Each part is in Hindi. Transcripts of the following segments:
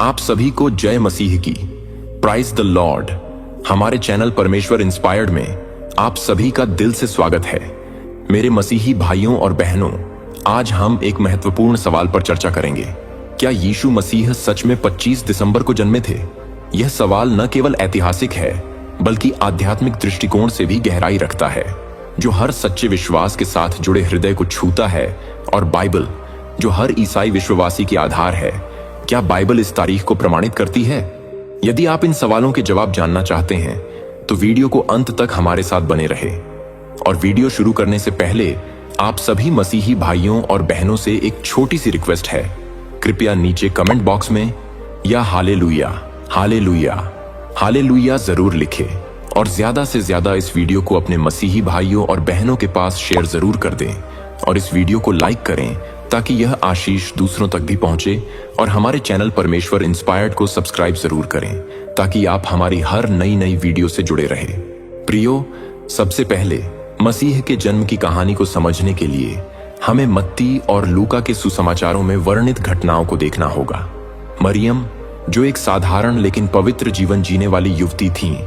आप सभी को जय मसीह की। Praise the lord. हमारे चैनल परमेश्वर इंस्पायर्ड में आप सभी का दिल से स्वागत है। मेरे मसीही भाइयों और बहनों, आज हम एक महत्वपूर्ण सवाल पर चर्चा करेंगे। क्या यीशु मसीह सच में 25 दिसंबर को जन्मे थे? यह सवाल न केवल ऐतिहासिक है बल्कि आध्यात्मिक दृष्टिकोण से भी गहराई रखता है, जो हर सच्चे विश्वास के साथ जुड़े हृदय को छूता है। और बाइबल, जो हर ईसाई विश्ववासी की आधार है, क्या बाइबल इस तारीख को प्रमाणित करती है? यदि आप इन सवालों के जवाब जानना चाहते हैं तो वीडियो को अंत तक हमारे साथ बने रहे। और वीडियो शुरू करने से पहले आप सभी मसीही भाइयों और बहनों से एक छोटी सी रिक्वेस्ट है। कृपया नीचे कमेंट बॉक्स में या हालेलुया हालेलुया हालेलुया जरूर लिखें और ज्यादा से ज्यादा इस वीडियो को अपने मसीही भाइयों और बहनों के पास शेयर जरूर कर दें। और इस वीडियो को लाइक करें ताकि यह आशीष दूसरों तक भी पहुंचे। और हमारे चैनल परमेश्वर इंस्पायर्ड को सब्सक्राइब जरूर करें ताकि आप हमारी हर नई वीडियो से जुड़े रहें। प्रियो, सबसे पहले मसीह के जन्म की कहानी को समझने के लिए हमें मत्ती और लूका के सुसमाचारों में वर्णित घटनाओं को देखना होगा। मरियम, जो एक साधारण लेकिन पवित्र जीवन जीने वाली युवती थी,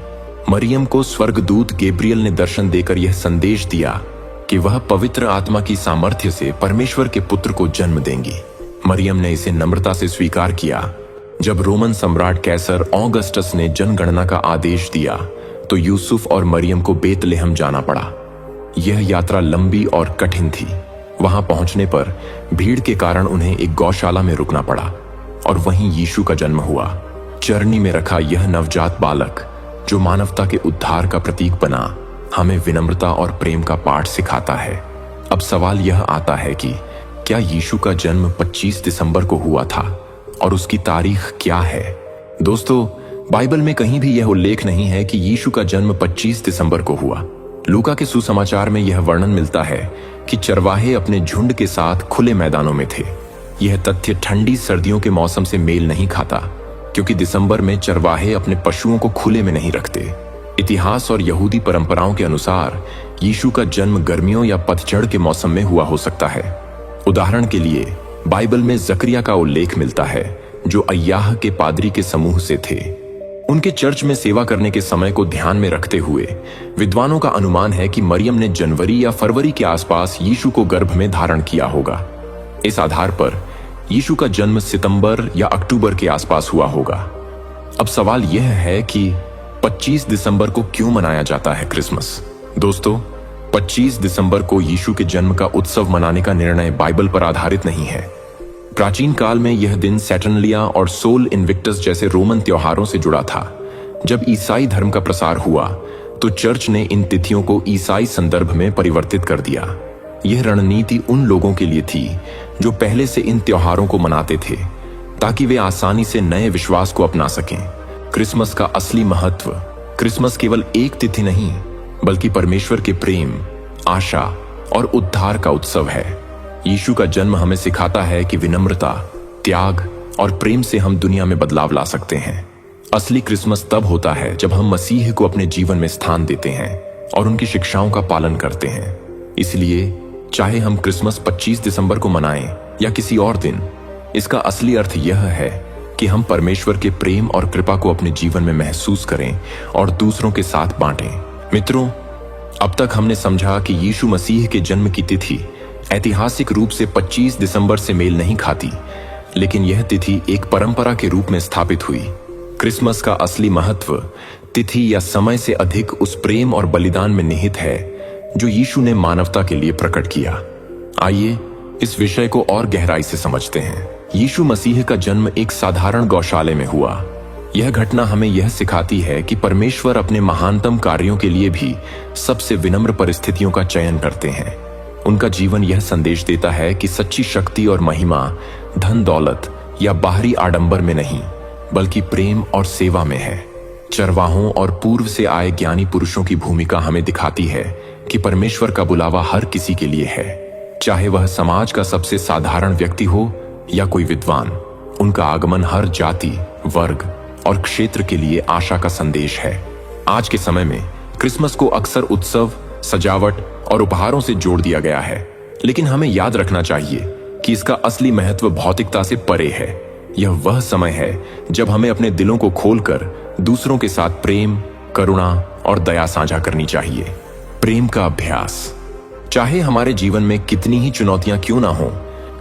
मरियम को स्वर्गदूत गैब्रियल ने दर्शन देकर यह संदेश दिया कि वह पवित्र आत्मा की सामर्थ्य से परमेश्वर के पुत्र को जन्म देंगी। मरियम ने इसे नम्रता से स्वीकार किया। जब रोमन सम्राट कैसर ऑगस्टस ने जनगणना का आदेश दिया तो यूसुफ और मरियम को बेतलेहम जाना पड़ा। यह यात्रा लंबी और कठिन थी। वहां पहुंचने पर भीड़ के कारण उन्हें एक गौशाला में रुकना पड़ा और वहीं यीशु का जन्म हुआ। चरनी में रखा यह नवजात बालक, जो मानवता के उद्धार का प्रतीक बना, हमें विनम्रता और प्रेम का पाठ सिखाता है। अब सवाल यह आता है कि क्या यीशु का जन्म 25 दिसंबर को हुआ था और उसकी तारीख क्या है? दोस्तों, बाइबल में कहीं भी यह उल्लेख नहीं है कि यीशु का जन्म 25 दिसंबर को हुआ। लूका के सुसमाचार में यह वर्णन मिलता है कि चरवाहे अपने झुंड के साथ खुले मैदानों में थे। यह तथ्य ठंडी सर्दियों के मौसम से मेल नहीं खाता, क्योंकि दिसंबर में चरवाहे अपने पशुओं को खुले में नहीं रखते। इतिहास और यहूदी परंपराओं के अनुसार यीशु का जन्म गर्मियों या पतझड़ के मौसम में हुआ हो सकता है। उदाहरण के लिए बाइबल में जकरिया का उल्लेख मिलता है, जो अय्याह के पादरी के समूह से थे। उनके चर्च में सेवा करने के समय को ध्यान में रखते हुए विद्वानों का अनुमान है कि मरियम ने जनवरी या फरवरी के आसपास यीशु को गर्भ में धारण किया होगा। इस आधार पर यीशु का जन्म सितंबर या अक्टूबर के आसपास हुआ होगा। अब सवाल यह है कि 25 दिसंबर को क्यों मनाया जाता है क्रिसमस? दोस्तों, 25 दिसंबर को यीशु के जन्म का उत्सव मनाने का निर्णय बाइबल पर आधारित नहीं है। प्राचीन काल में यह दिन सैटर्नलिया और सोल इन्विक्टस जैसे रोमन त्योहारों से जुड़ा था। जब ईसाई धर्म का प्रसार हुआ तो चर्च ने इन तिथियों को ईसाई संदर्भ में परिवर्तित कर दिया। यह रणनीति उन लोगों के लिए थी जो पहले से इन त्योहारों को मनाते थे, ताकि वे आसानी से नए विश्वास को अपना सकें। क्रिसमस का असली महत्व, क्रिसमस केवल एक तिथि नहीं बल्कि परमेश्वर के प्रेम, आशा और उद्धार का उत्सव है। यीशु का जन्म हमें सिखाता है कि विनम्रता, त्याग और प्रेम से हम दुनिया में बदलाव ला सकते हैं। असली क्रिसमस तब होता है जब हम मसीह को अपने जीवन में स्थान देते हैं और उनकी शिक्षाओं का पालन करते हैं। इसलिए चाहे हम क्रिसमस 25 दिसंबर को मनाएं या किसी और दिन, इसका असली अर्थ यह है कि हम परमेश्वर के प्रेम और कृपा को अपने जीवन में महसूस करें और दूसरों के साथ बांटें। मित्रों, अब तक हमने समझा कि यीशु मसीह के जन्म की तिथि ऐतिहासिक रूप से 25 दिसंबर से मेल नहीं खाती, लेकिन यह तिथि एक परंपरा के रूप में स्थापित हुई। क्रिसमस का असली महत्व तिथि या समय से अधिक उस प्रेम और बलिदान में निहित है जो यीशु ने मानवता के लिए प्रकट किया। आइए इस विषय को और गहराई से समझते हैं। यीशु मसीह का जन्म एक साधारण गौशाले में हुआ। यह घटना हमें यह सिखाती है कि परमेश्वर अपने महानतम कार्यों के लिए भी सबसे विनम्र परिस्थितियों का चयन करते हैं। उनका जीवन यह संदेश देता है कि सच्ची शक्ति और महिमा धन दौलत या बाहरी आडंबर में नहीं, बल्कि प्रेम और सेवा में है। चरवाहों और पूर्व से आए ज्ञानी पुरुषों की भूमिका हमें दिखाती है कि परमेश्वर का बुलावा हर किसी के लिए है, चाहे वह समाज का सबसे साधारण व्यक्ति हो या कोई विद्वान। उनका आगमन हर जाति, वर्ग और क्षेत्र के लिए आशा का संदेश है। आज के समय में क्रिसमस को अक्सर उत्सव, सजावट और उपहारों से जोड़ दिया गया है, लेकिन हमें याद रखना चाहिए कि इसका असली महत्व भौतिकता से परे है। यह वह समय है जब हमें अपने दिलों को खोलकर दूसरों के साथ प्रेम, करुणा और दया साझा करनी चाहिए। प्रेम का अभ्यास। चाहे हमारे जीवन में कितनी ही चुनौतियां क्यों ना हो,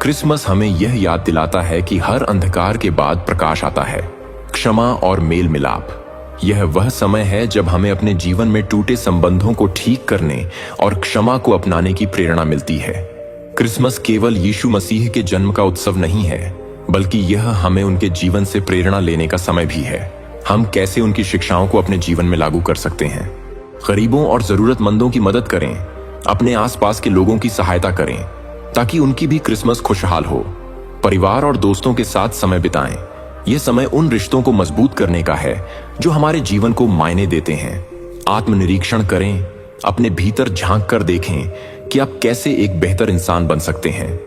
क्रिसमस हमें यह याद दिलाता है कि हर अंधकार के बाद प्रकाश आता है। क्षमा और मेल मिलाप। यह वह समय है जब हमें अपने जीवन में टूटे संबंधों को ठीक करने और क्षमा को अपनाने की प्रेरणा मिलती है। क्रिसमस केवल यीशु मसीह के जन्म का उत्सव नहीं है, बल्कि यह हमें उनके जीवन से प्रेरणा लेने का समय भी है। हम कैसे उनकी शिक्षाओं को अपने जीवन में लागू कर सकते हैं। गरीबों और जरूरतमंदों की मदद करें, अपने आसपास के लोगों की सहायता करें ताकि उनकी भी क्रिसमस खुशहाल हो। परिवार और दोस्तों के साथ समय बिताएं। यह समय उन रिश्तों को मजबूत करने का है जो हमारे जीवन को मायने देते हैं। आत्मनिरीक्षण करें, अपने भीतर झांक कर देखें कि आप कैसे एक बेहतर इंसान बन सकते हैं।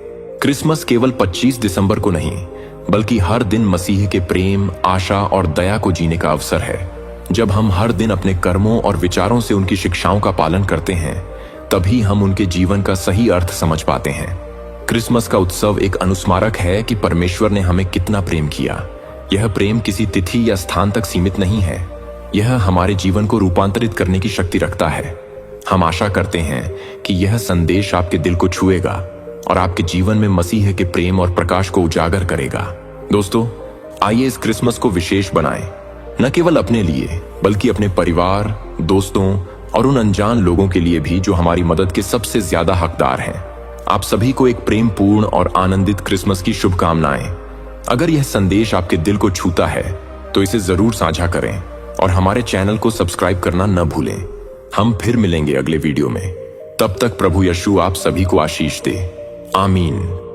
क्रिसमस केवल 25 दिसंबर को नहीं, बल्कि हर दिन मसीह के प्रेम, आशा और दया को जीने का अवसर है। जब हम हर दिन अपने कर्मों और विचारों से उनकी शिक्षाओं का पालन करते हैं, तभी हम उनके जीवन का सही अर्थ समझ पाते हैं। क्रिसमस का उत्सव एक अनुस्मारक है कि परमेश्वर ने हमें कितना प्रेम किया। यह प्रेम किसी तिथि या स्थान तक सीमित नहीं है। यह हमारे जीवन को रूपांतरित करने की शक्ति रखता है। हम आशा करते हैं कि यह संदेश आपके दिल को छुएगा और आपके जीवन में मसीह के प्रेम और प्रकाश को उजागर करेगा। दोस्तों, आइए इस क्रिसमस को विशेष बनाएं, न केवल अपने लिए बल्कि अपने परिवार, दोस्तों और उन अनजान लोगों के लिए भी जो हमारी मदद के सबसे ज्यादा हकदार हैं। आप सभी को एक प्रेमपूर्ण और आनंदित क्रिसमस की शुभकामनाएं। अगर यह संदेश आपके दिल को छूता है तो इसे जरूर साझा करें और हमारे चैनल को सब्सक्राइब करना न भूलें। हम फिर मिलेंगे अगले वीडियो में। तब तक प्रभु यीशु आप सभी को आशीष दे। आमीन।